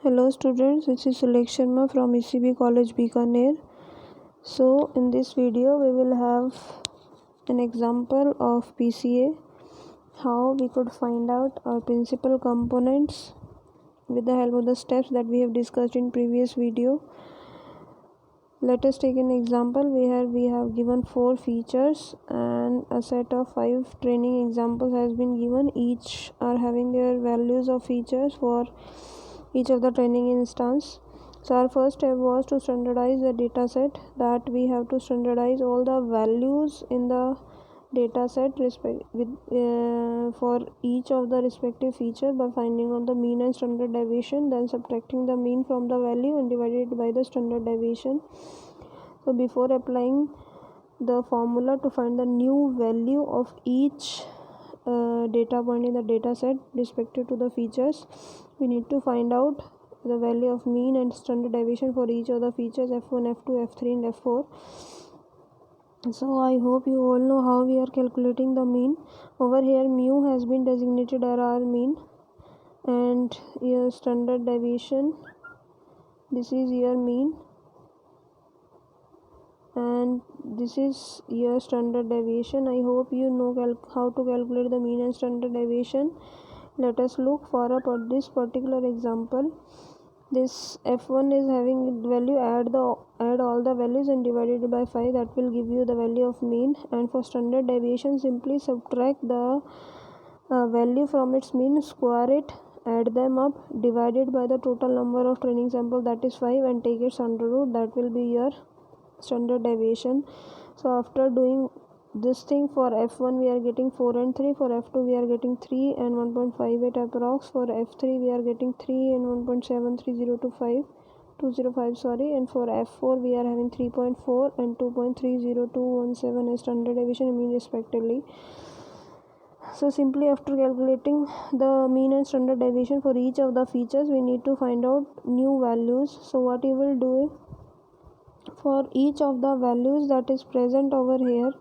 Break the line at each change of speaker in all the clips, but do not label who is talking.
Hello students, this is Sulekh Sharma from ECB College Bikaner. So in this video we will have an example of PCA, how we could find out our principal components with the help of the steps that we have discussed in previous video. Let us take an example where we have given 4 features and a set of 5 training examples has been given. Each are having their values of features for each of the training instance. So our first step was to standardize the data set, that we have to standardize all the values in the data set for each of the respective feature by finding out the mean and standard deviation, then subtracting the mean from the value and divided by the standard deviation. So before applying the formula to find the new value of each data point in the data set respective to the features, we need to find out the value of mean and standard deviation for each of the features f1, f2, f3 and f4. So I hope you all know how we are calculating the mean. Over here mu has been designated as our mean and your standard deviation, this is your mean and this is your standard deviation. I hope you know how to calculate the mean and standard deviation. Let us look for this particular example. This f1 is having value, add all the values and divide it by 5, that will give you the value of mean. And for standard deviation, simply subtract the value from its mean, square it, add them up, divide it by the total number of training sample, that is 5, and take its under root, that will be your standard deviation. So after doing this thing, for f1 we are getting 4 and 3, for f2 we are getting 3 and 1.58 approx, for f3 we are getting 3 and 1.73025 and for f4 we are having 3.4 and 2.30217 as standard deviation and mean respectively. So simply after calculating the mean and standard deviation for each of the features, we need to find out new values. So what you will do, for each of the values that is present over here,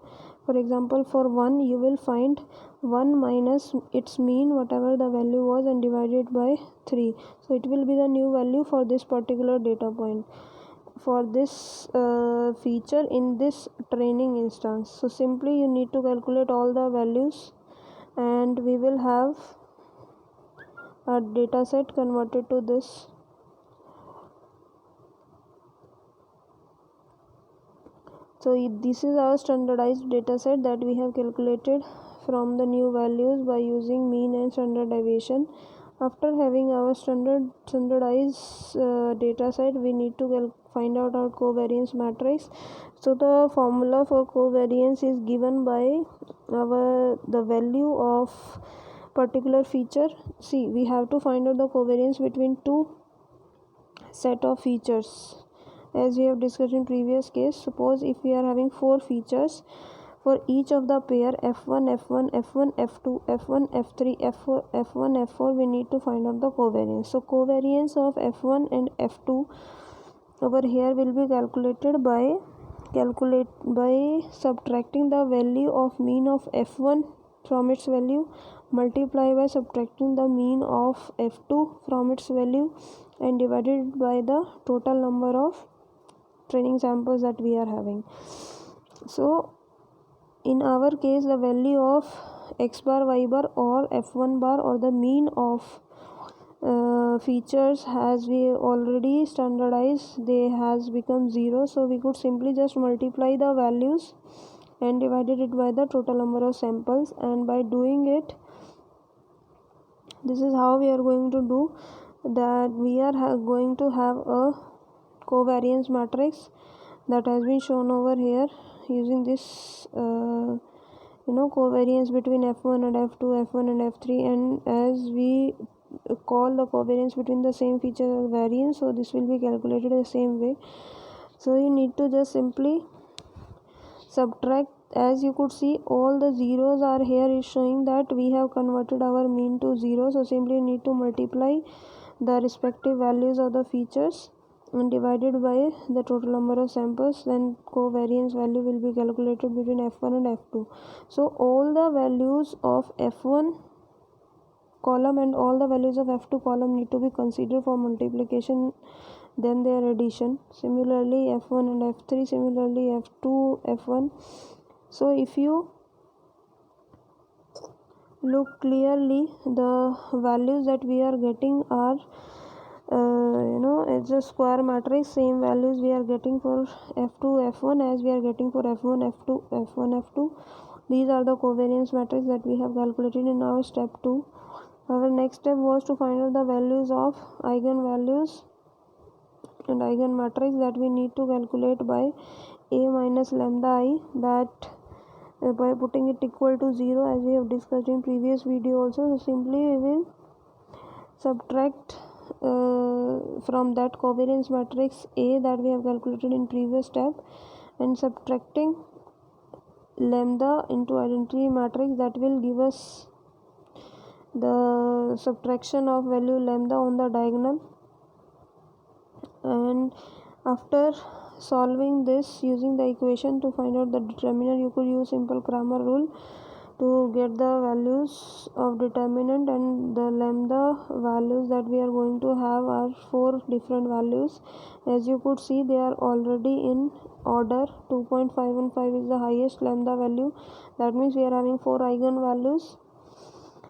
for example for 1 you will find 1 minus its mean, whatever the value was, and divide it by 3. So it will be the new value for this particular data point for this feature in this training instance. So simply you need to calculate all the values and we will have a data set converted to this. So this is our standardized data set that we have calculated from the new values by using mean and standard deviation. After having our standardized data set, we need to find out our covariance matrix. So the formula for covariance is given by the value of particular feature. See, we have to find out the covariance between two set of features. As we have discussed in previous case, suppose if we are having 4 features, for each of the pair f1, f1, f1, f2, f1, f3, f4, f1, f4, we need to find out the covariance. So covariance of f1 and f2 over here will be calculated by subtracting the value of mean of f1 from its value, multiply by subtracting the mean of f2 from its value and divided by the total number of training samples that we are having. So in our case, the value of x bar, y bar or f1 bar or the mean of features has we already standardized, they has become 0. So we could simply just multiply the values and divided it by the total number of samples, and by doing it, this is how we are going to do that. We are going to have a covariance matrix that has been shown over here using this covariance between f1 and f2, f1 and f3, and as we call the covariance between the same features as variance, so this will be calculated the same way. So you need to just simply subtract. As you could see, all the zeros are here is showing that we have converted our mean to 0. So simply you need to multiply the respective values of the features and divided by the total number of samples, then covariance value will be calculated between f1 and f2. So all the values of f1 column, and all the values of F2 column need to be considered for multiplication, then their addition. Similarly F1 and F3, similarly F2, F1. So if you look clearly, the values that we are getting are it's a square matrix. Same values we are getting for F2, F1 as we are getting for F1, F2, F1, F2. These are the covariance matrix that we have calculated in our step 2. Our next step was to find out the values of eigenvalues and eigenmatrix that we need to calculate by A minus lambda I, that by putting it equal to 0, as we have discussed in previous video also. So simply we will subtract from that covariance matrix A that we have calculated in previous step, and subtracting lambda into identity matrix, that will give us the subtraction of value lambda on the diagonal. And after solving this using the equation to find out the determinant, you could use simple Cramer rule to get the values of determinant, and the lambda values that we are going to have are 4 different values. As you could see, they are already in order. 2.515 is the highest lambda value. That means we are having 4 eigenvalues.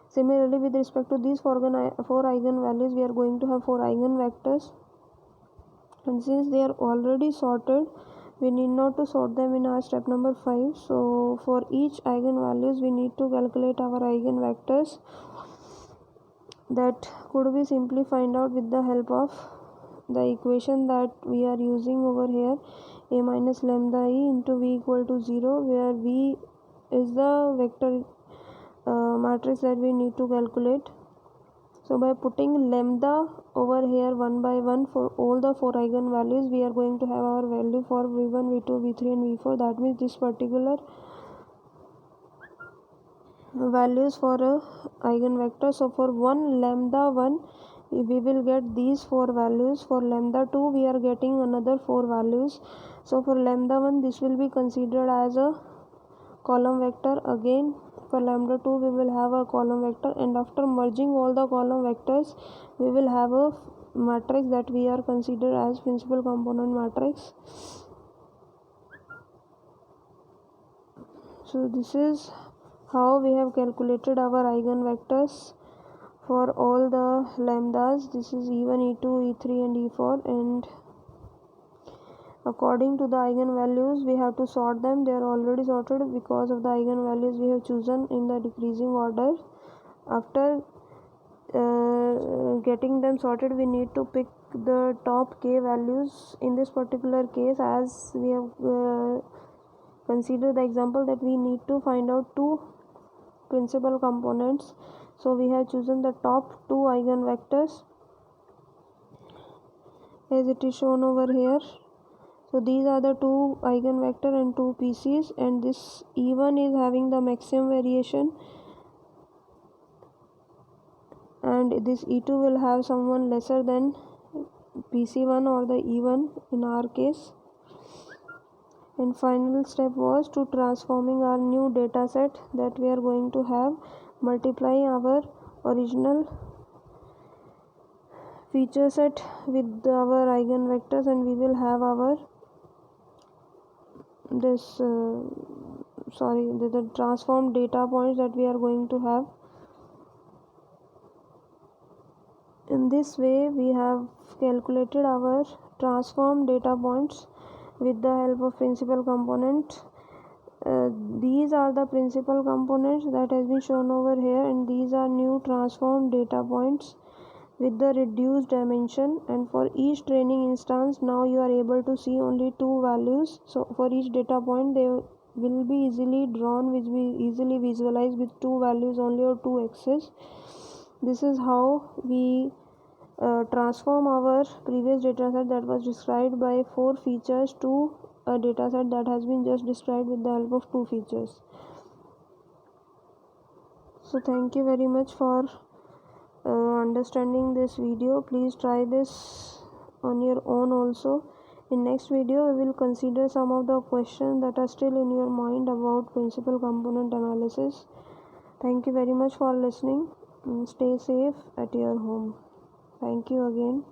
Similarly, with respect to these 4 eigenvalues, we are going to have 4 eigenvectors, and since they are already sorted, we need not to sort them in our step number 5. So for each eigenvalues we need to calculate our eigenvectors. That could be simply find out with the help of the equation that we are using over here, A minus lambda I into V equal to 0, where V is the vector matrix that we need to calculate. So by putting lambda over here one by one for all the 4 eigenvalues, we are going to have our value for V1, V2, V3 and V4. That means this particular values for a eigenvector. So for one lambda 1, we will get these 4 values. For lambda 2, we are getting another 4 values. So for lambda 1, this will be considered as a column vector. Again for lambda 2 we will have a column vector, and after merging all the column vectors we will have a matrix that we are considered as principal component matrix. So this is how we have calculated our eigenvectors for all the lambdas. This is E1, E2, E3 and E4, and according to the eigenvalues we have to sort them. They are already sorted because of the eigenvalues we have chosen in the decreasing order. After getting them sorted, we need to pick the top k values. In this particular case, as we have considered the example that we need to find out 2 principal components, so we have chosen the top 2 eigenvectors as it is shown over here. So these are the 2 eigenvector and 2 PCs, and this E1 is having the maximum variation, and this E2 will have someone lesser than PC1 or the E1 in our case. And final step was to transforming our new data set that we are going to have, multiply our original feature set with our eigenvectors, and we will have our the transformed data points that we are going to have. In this way we have calculated our transformed data points with the help of principal component. These are the principal components that has been shown over here, and these are new transformed data points with the reduced dimension. And for each training instance, now you are able to see only 2 values. So for each data point they will be easily drawn, which we easily visualize with 2 values only or 2 axes. This is how we transform our previous data set that was described by 4 features to a data set that has been just described with the help of 2 features. So thank you very much for understanding this video. Please try this on your own also. In next video we will consider some of the questions that are still in your mind about principal component analysis. Thank you very much for listening. Stay safe at your home. Thank you again.